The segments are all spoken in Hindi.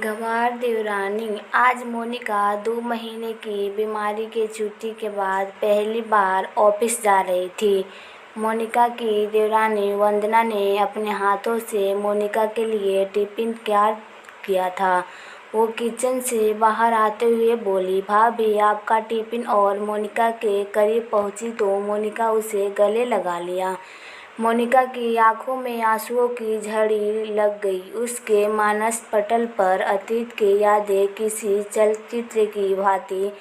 गंवार देवरानी। आज मोनिका 2 महीने की बीमारी की छुट्टी के बाद पहली बार ऑफिस जा रही थी। मोनिका की देवरानी वंदना ने अपने हाथों से मोनिका के लिए टिफिन तैयार किया था। वो किचन से बाहर आते हुए बोली, भाभी आपका टिफिन, और मोनिका के करीब पहुंची तो मोनिका उसे गले लगा लिया। मोनिका की आंखों में आंसुओं की झड़ी लग गई। उसके मानस पटल पर अतीत की यादें किसी चलचित्र की भांति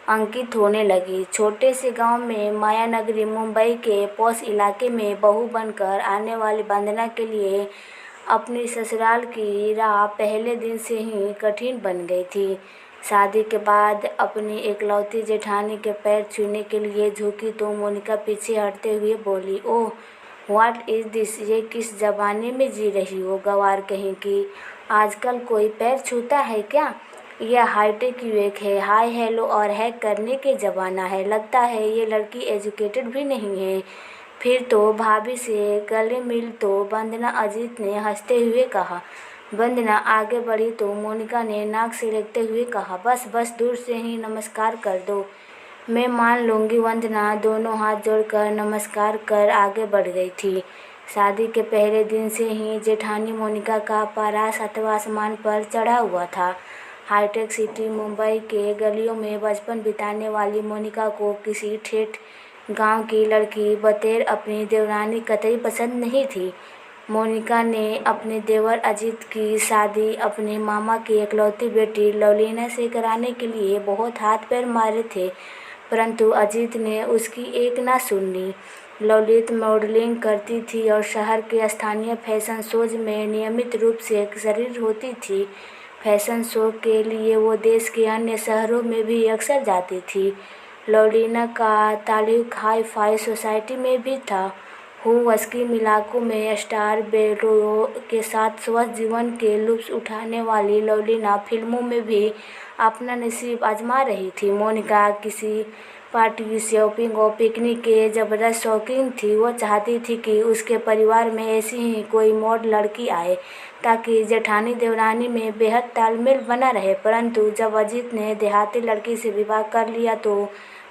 अंकित होने लगी। छोटे से गांव में मायानगरी मुंबई के पॉश इलाके में बहू बनकर आने वाली वंदना के लिए अपनी ससुराल की राह पहले दिन से ही कठिन बन गई थी। शादी के बाद अपनी इकलौती जेठानी के पैर छूने के लिए झुकी तो मोनिका पीछे हटते हुए बोली, ओह व्हाट इज दिस, ये किस ज़माने में जी रही हो गंवार कहीं की। आजकल कोई पैर छूता है क्या? यह हाईटेक युग है, हाय हेलो और हैक करने के ज़माना है। लगता है ये लड़की एजुकेटेड भी नहीं है। फिर तो भाभी से गले मिल तो वंदना, अजीत ने हंसते हुए कहा। वंदना आगे बढ़ी तो मोनिका ने नाक सिड़कते हुए कहा, बस बस दूर से ही नमस्कार कर दो, मैं मान लूँगी। वंदना दोनों हाथ जोड़कर नमस्कार कर आगे बढ़ गई थी। शादी के पहले दिन से ही जेठानी मोनिका का पारा 7वां आसमान पर चढ़ा हुआ था। हाईटेक सिटी मुंबई के गलियों में बचपन बिताने वाली मोनिका को किसी ठेठ गांव की लड़की बतेर अपनी देवरानी कतई पसंद नहीं थी। मोनिका ने अपने देवर अजीत की शादी अपने मामा की इकलौती बेटी लवलीना से कराने के लिए बहुत हाथ पैर मारे थे, परंतु अजीत ने उसकी एक ना सुनी। ललित मॉडलिंग करती थी और शहर के स्थानीय फैशन शोज में नियमित रूप से शरीर होती थी। फैशन शो के लिए वो देश के अन्य शहरों में भी अक्सर जाती थी। लवलीना का ताल्लुक हाई फाई सोसाइटी में भी था। हुस्की इलाकों में स्टार बेलों के साथ स्वस्थ जीवन के लुत्फ उठाने वाली लवलीना फिल्मों में भी अपना नसीब आजमा रही थी। मोनिका किसी पार्टी, शॉपिंग और पिकनिक के जबरदस्त शौकीन थी। वो चाहती थी कि उसके परिवार में ऐसी ही कोई मॉड लड़की आए ताकि जेठानी देवरानी में बेहद तालमेल बना रहे। परंतु जब अजीत ने देहाती लड़की से विवाह कर लिया तो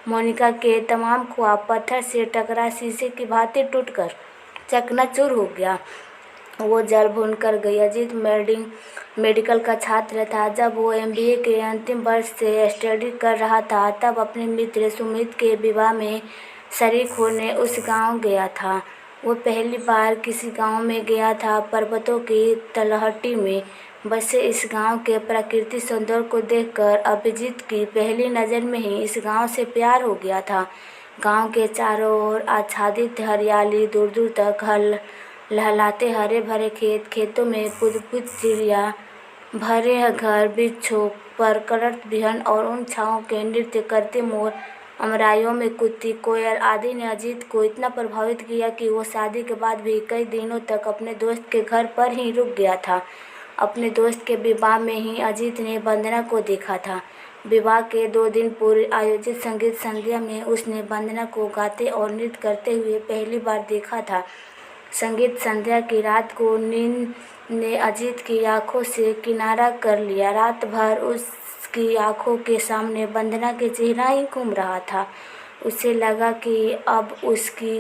मोनिका के तमाम ख्वाब पत्थर से टकरा शीशे की भांति टूटकर चकनाचूर हो गया। वो जल भून कर गई। अजीत मेडिकल का छात्र था। जब वो एमबीए के अंतिम वर्ष से स्टडी कर रहा था तब अपने मित्र सुमित के विवाह में शरीक होने उस गांव गया था। वो पहली बार किसी गांव में गया था। पर्वतों की तलहटी में बसे इस गांव के प्राकृतिक सौंदर्य को देखकर अभिजीत की पहली नज़र में ही इस गांव से प्यार हो गया था। गांव के चारों ओर आच्छादित हरियाली, दूर दूर तक लहलाते हरे भरे खेत, खेतों में पुदपुद चिड़िया, भरे घर वृक्षों पर कलरत बिहन और उन छाँव के नृत्य करते मोर, अमराइयों में कुत्ती कोयल आदि ने अजीत को इतना प्रभावित किया कि वो शादी के बाद भी कई दिनों तक अपने दोस्त के घर पर ही रुक गया था। अपने दोस्त के विवाह में ही अजीत ने वंदना को देखा था। विवाह के 2 दिन पूर्व आयोजित संगीत संध्या में उसने वंदना को गाते और नृत्य करते हुए पहली बार देखा था। संगीत संध्या की रात को नींद ने अजीत की आंखों से किनारा कर लिया। रात भर उसकी आंखों के सामने वंदना के चेहरा ही घूम रहा था। उसे लगा कि अब उसकी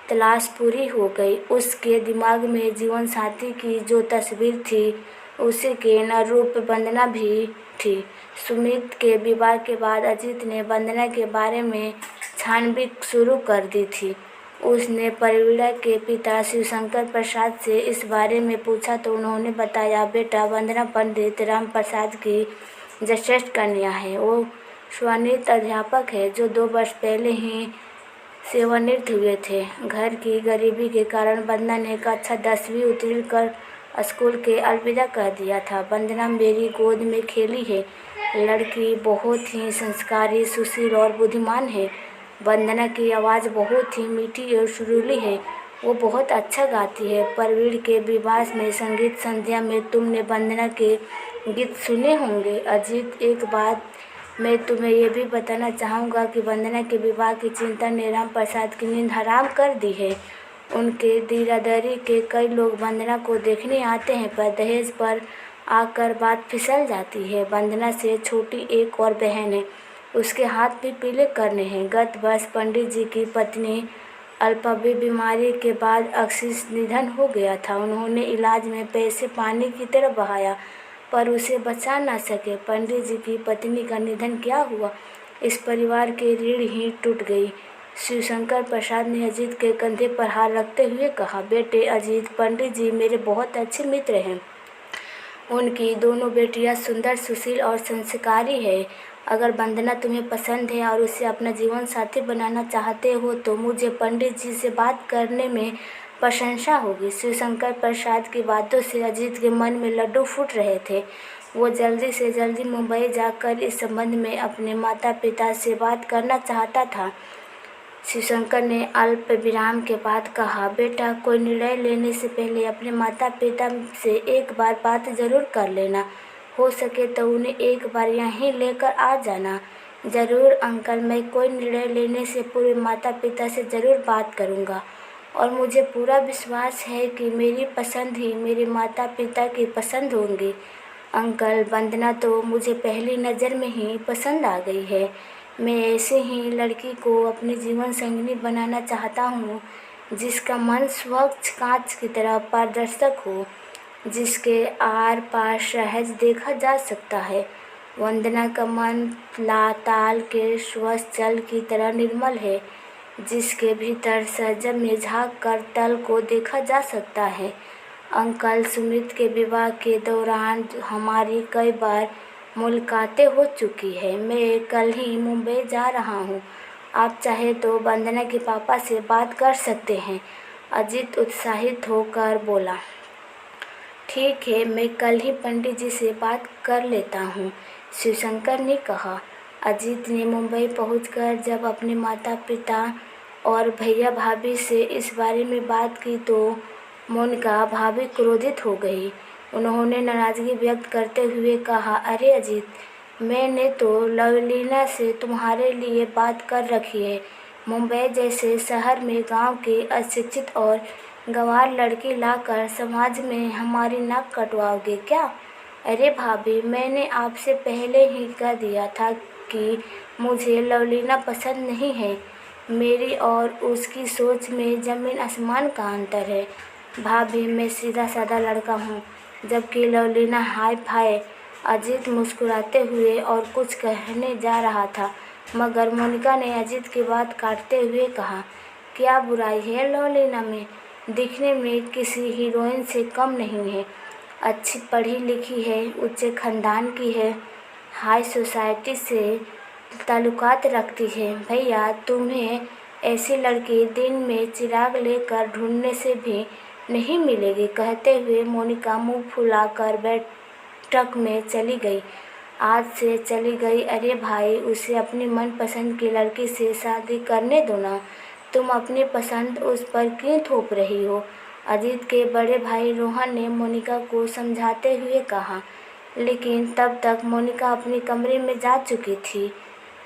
तलाश पूरी हो गई। उसके दिमाग में जीवन साथी की जो तस्वीर थी उसी के अनुरूप वंदना भी थी। सुमित के विवाह के बाद अजीत ने वंदना के बारे में छानबीन शुरू कर दी थी। उसने परिवीणा के पिता शिवशंकर प्रसाद से इस बारे में पूछा तो उन्होंने बताया, बेटा वंदना पंडित राम प्रसाद की ज्येष्ठ कन्या है। वो स्वनिर्मित अध्यापक है जो 2 वर्ष पहले ही सेवानिवृत्त हुए थे। घर की गरीबी के कारण वंदना ने कक्षा 10वीं उत्तीर्ण कर स्कूल के अलविदा कह दिया था। वंदना मेरी गोद में खेली है। लड़की बहुत ही संस्कारी, सुशील और बुद्धिमान है। वंदना की आवाज़ बहुत ही मीठी और सुरीली है। वो बहुत अच्छा गाती है। प्रवीण के विवाह में संगीत संध्या में तुमने वंदना के गीत सुने होंगे। अजीत, एक बात मैं तुम्हें ये भी बताना चाहूँगा कि वंदना के विवाह की चिंता ने राम प्रसाद की नींद हराम कर दी है। उनके दीरादरी के कई लोग वंदना को देखने आते हैं, पर दहेज पर आकर बात फिसल जाती है। वंदना से छोटी एक और बहन है, उसके हाथ भी पीले करने हैं। गत वर्ष पंडित जी की पत्नी अल्पावी बीमारी के बाद अक्सिस निधन हो गया था। उन्होंने इलाज में पैसे पानी की तरह बहाया पर उसे बचा ना सके। पंडित जी की पत्नी का निधन क्या हुआ, इस परिवार की रीढ़ ही टूट गई। शिवशंकर प्रसाद ने अजीत के कंधे पर हाथ रखते हुए कहा, बेटे अजीत, पंडित जी मेरे बहुत अच्छे मित्र हैं। उनकी दोनों बेटियां सुंदर, सुशील और संस्कारी है। अगर वंदना तुम्हें पसंद है और उसे अपना जीवन साथी बनाना चाहते हो तो मुझे पंडित जी से बात करने में प्रशंसा होगी। शिवशंकर प्रसाद की बातों से अजीत के मन में लड्डू फूट रहे थे। वो जल्दी से जल्दी मुंबई जाकर इस संबंध में अपने माता पिता से बात करना चाहता था। शिवशंकर ने अल्प विराम के बाद कहा, बेटा कोई निर्णय लेने से पहले अपने माता पिता से एक बार बात जरूर कर लेना। हो सके तो उन्हें एक बार यहीं लेकर आ जाना। ज़रूर अंकल, मैं कोई निर्णय लेने से पूर्व माता पिता से ज़रूर बात करूँगा और मुझे पूरा विश्वास है कि मेरी पसंद ही मेरे माता पिता की पसंद होंगी। अंकल, वंदना तो मुझे पहली नज़र में ही पसंद आ गई है। मैं ऐसे ही लड़की को अपनी जीवन संगिनी बनाना चाहता हूँ जिसका मन स्वच्छ कांच की तरह पारदर्शक हो, जिसके आर पार सहज देखा जा सकता है। वंदना का मन लाताल के स्वच्छ जल की तरह निर्मल है, जिसके भीतर सहजन में झाँक कर तल को देखा जा सकता है। अंकल, सुमित के विवाह के दौरान हमारी कई बार मुलाकातें हो चुकी है। मैं कल ही मुंबई जा रहा हूँ। आप चाहे तो वंदना के पापा से बात कर सकते हैं। अजीत उत्साहित होकर बोला, ठीक है, मैं कल ही पंडित जी से बात कर लेता हूँ, शिवशंकर ने कहा। अजीत ने मुंबई पहुंचकर जब अपने माता पिता और भैया भाभी से इस बारे में बात की तो मोनिका भाभी क्रोधित हो गई। उन्होंने नाराज़गी व्यक्त करते हुए कहा, अरे अजीत, मैंने तो लवलीना से तुम्हारे लिए बात कर रखी है। मुंबई जैसे शहर में गांव की अशिक्षित और गंवार लड़की लाकर समाज में हमारी नाक कटवाओगे क्या? अरे भाभी, मैंने आपसे पहले ही कह दिया था कि मुझे लवलीना पसंद नहीं है। मेरी और उसकी सोच में ज़मीन आसमान का अंतर है। भाभी, मैं सीधा साधा लड़का हूँ, जबकि लवलीना हाय फाय। अजीत मुस्कुराते हुए और कुछ कहने जा रहा था, मगर मोनिका ने अजीत की बात काटते हुए कहा, क्या बुराई है लवलीना में? दिखने में किसी हीरोइन से कम नहीं है। अच्छी पढ़ी लिखी है, उच्च खानदान की है, हाई सोसाइटी से ताल्लुकात रखती है। भैया, तुम्हें ऐसी लड़की दिन में चिराग लेकर ढूंढने से भी नहीं मिलेगी। कहते हुए मोनिका मुंह फुलाकर बैठक में चली गई। आज से चली गई। अरे भाई, उसे अपनी मनपसंद की लड़की से शादी करने दो ना। तुम अपनी पसंद उस पर क्यों थोप रही हो? अजीत के बड़े भाई रोहन ने मोनिका को समझाते हुए कहा, लेकिन तब तक मोनिका अपने कमरे में जा चुकी थी।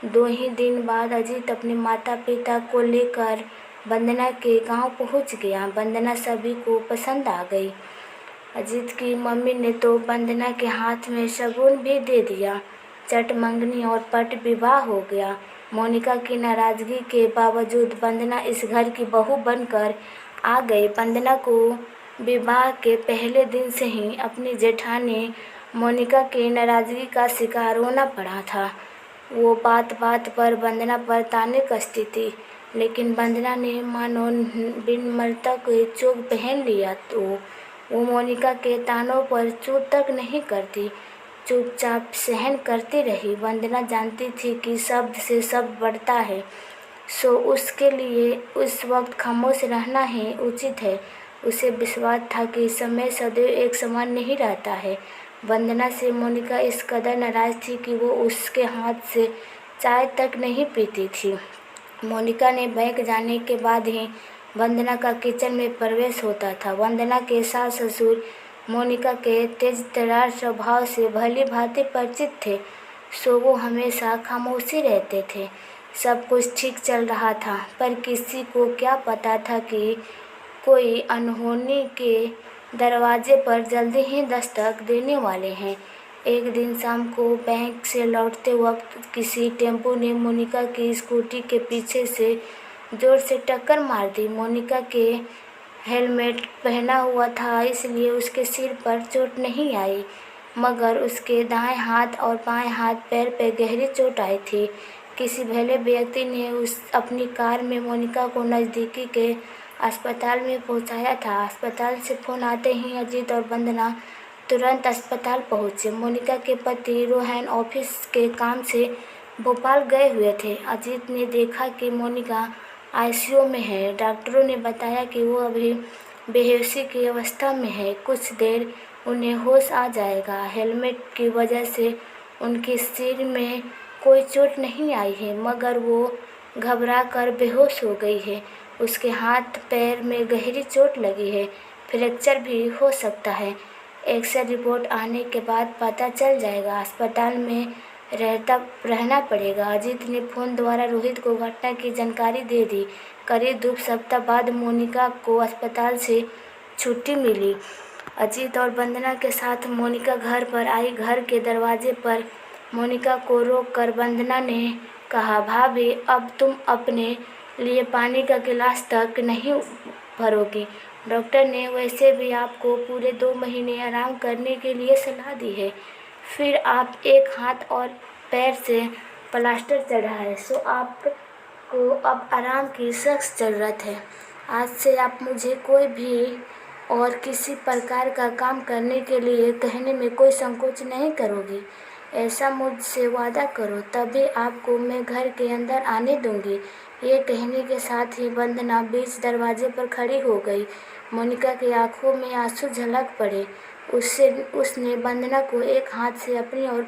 2 ही दिन बाद अजीत अपने माता पिता को लेकर वंदना के गांव पहुंच गया। वंदना सभी को पसंद आ गई। अजीत की मम्मी ने तो वंदना के हाथ में शगुन भी दे दिया। चट मंगनी और पट विवाह हो गया। मोनिका की नाराज़गी के बावजूद वंदना इस घर की बहू बनकर आ गई। वंदना को विवाह के पहले दिन से ही अपनी जेठानी मोनिका की नाराज़गी का शिकार होना पड़ा था। वो बात बात पर वंदना पर ताने कसती थी, लेकिन वंदना ने मानो विनम्रता को चोग पहन लिया तो वो मोनिका के तानों पर चूत तक नहीं करती, चुपचाप सहन करती रही। वंदना जानती थी कि शब्द से शब्द बढ़ता है, सो उसके लिए उस वक्त खामोश रहना ही उचित है। उसे विश्वास था कि समय सदैव एक समान नहीं रहता है। वंदना से मोनिका इस कदर नाराज़ थी कि वो उसके हाथ से चाय तक नहीं पीती थी। मोनिका ने बैंक जाने के बाद ही वंदना का किचन में प्रवेश होता था। वंदना के सास ससुर मोनिका के तेज तर्रार स्वभाव से भली भांति परिचित थे, सो वो हमेशा खामोशी रहते थे। सब कुछ ठीक चल रहा था, पर किसी को क्या पता था कि कोई अनहोनी के दरवाजे पर जल्दी ही दस्तक देने वाले हैं। एक दिन शाम को बैंक से लौटते वक्त किसी टेम्पो ने मोनिका की स्कूटी के पीछे से जोर से टक्कर मार दी। मोनिका के हेलमेट पहना हुआ था, इसलिए उसके सिर पर चोट नहीं आई, मगर उसके दाएं हाथ और बाएं हाथ पैर पर गहरी चोट आई थी। किसी भले व्यक्ति ने अपनी कार में मोनिका को नज़दीकी के अस्पताल में पहुंचाया था। अस्पताल से फ़ोन आते ही अजीत और वंदना तुरंत अस्पताल पहुंचे। मोनिका के पति रोहन ऑफिस के काम से भोपाल गए हुए थे। अजीत ने देखा कि मोनिका आईसीयू में है। डॉक्टरों ने बताया कि वो अभी बेहोशी की अवस्था में है, कुछ देर उन्हें होश आ जाएगा। हेलमेट की वजह से उनके सिर में कोई चोट नहीं आई है, मगर वो घबराकर बेहोश हो गई है। उसके हाथ पैर में गहरी चोट लगी है, फ्रैक्चर भी हो सकता है। एक्सरे रिपोर्ट आने के बाद पता चल जाएगा। अस्पताल में रहना पड़ेगा। अजीत ने फ़ोन द्वारा रोहित को घटना की जानकारी दे दी। करीब 2 सप्ताह बाद मोनिका को अस्पताल से छुट्टी मिली। अजीत और वंदना के साथ मोनिका घर पर आई। घर के दरवाजे पर मोनिका को रोककर वंदना ने कहा, भाभी, अब तुम अपने लिए पानी का गिलास तक नहीं भरोगी। डॉक्टर ने वैसे भी आपको पूरे 2 महीने आराम करने के लिए सलाह दी है। फिर आप एक हाथ और पैर से प्लास्टर चढ़ा है, सो आपको अब आराम की सख्त ज़रूरत है। आज से आप मुझे कोई भी और किसी प्रकार का काम करने के लिए कहने में कोई संकोच नहीं करोगी। ऐसा मुझसे वादा करो, तभी आपको मैं घर के अंदर आने दूंगी। ये कहने के साथ ही वंदना बीच दरवाजे पर खड़ी हो गई। मोनिका की आंखों में आंसू झलक पड़े। उसने वंदना को एक हाथ से अपनी ओर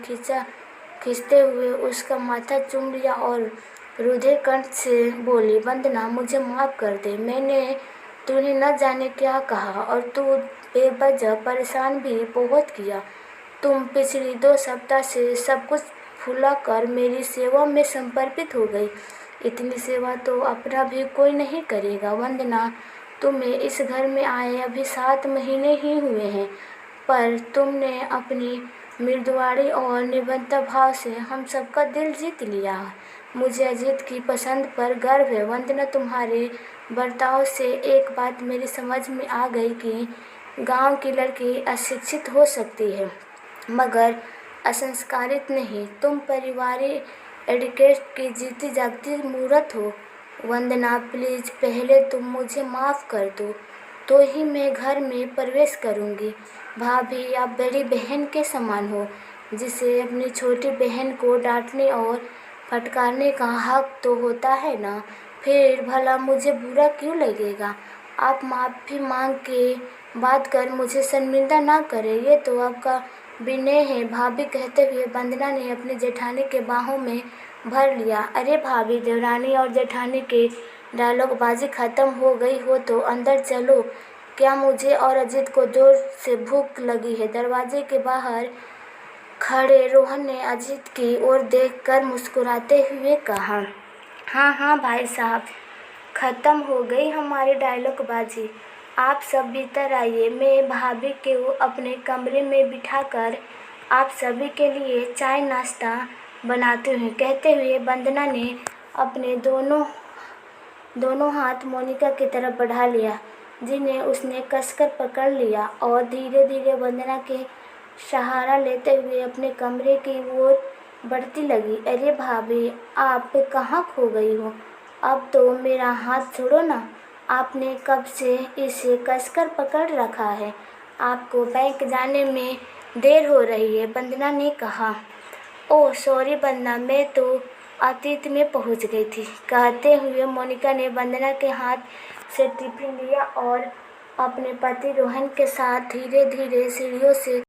खींचते हुए उसका माथा चूम लिया और रुधे कंठ से बोली, वंदना, मुझे माफ़ कर दे। मैंने तूने न जाने क्या कहा और तू बेवजह परेशान भी बहुत किया। तुम पिछली 2 सप्ताह से सब कुछ भुलाकर मेरी सेवा में समर्पित हो गई। इतनी सेवा तो अपना भी कोई नहीं करेगा। वंदना, तुम्हें इस घर में आए अभी 7 महीने ही हुए हैं, पर तुमने अपनी मृदुवाणी और निबद्धता भाव से हम सबका दिल जीत लिया। मुझे अजीत की पसंद पर गर्व है। वंदना, तुम्हारे बर्ताव से एक बात मेरी समझ में आ गई कि गांव की लड़की अशिक्षित हो सकती है, मगर असंस्कारित नहीं। तुम पारिवारिक एटिकेट की जीती जागती मूर्त हो। वंदना, प्लीज़, पहले तुम मुझे माफ़ कर दो, तो ही मैं घर में प्रवेश करूंगी। भाभी, आप बड़ी बहन के समान हो, जिसे अपनी छोटी बहन को डांटने और फटकारने का हक तो होता है ना। फिर भला मुझे बुरा क्यों लगेगा? आप माफ़ी मांग के बात कर मुझे शर्मिंदा ना करें, ये तो आपका विनय है। भाभी कहते हुए वंदना ने अपनी जेठानी के बाहों में भर लिया। अरे भाभी, देवरानी और जेठानी के डायलॉगबाजी खत्म हो गई हो तो अंदर चलो। क्या मुझे और अजीत को जोर से भूख लगी है? दरवाजे के बाहर खड़े रोहन ने अजीत की ओर देखकर मुस्कुराते हुए कहा, हाँ हाँ भाई साहब, ख़त्म हो गई हमारी डायलॉगबाजी। आप सब भीतर आइए, मैं भाभी को अपने कमरे में बिठाकर आप सभी के लिए चाय नाश्ता बनाती हूँ। कहते हुए वंदना ने अपने दोनों हाथ मोनिका की तरफ बढ़ा लिया, जिन्हें उसने कसकर पकड़ लिया और धीरे धीरे वंदना के सहारा लेते हुए अपने कमरे की ओर बढ़ती लगी। अरे भाभी, आप कहाँ खो गई हो? अब तो मेरा हाथ छोड़ो ना। आपने कब से इसे कसकर पकड़ रखा है? आपको बैंक जाने में देर हो रही है, वंदना ने कहा। ओह सॉरी वंदना, मैं तो अतीत में पहुंच गई थी। कहते हुए मोनिका ने वंदना के हाथ से टिफिन लिया और अपने पति रोहन के साथ धीरे धीरे सीढ़ियों से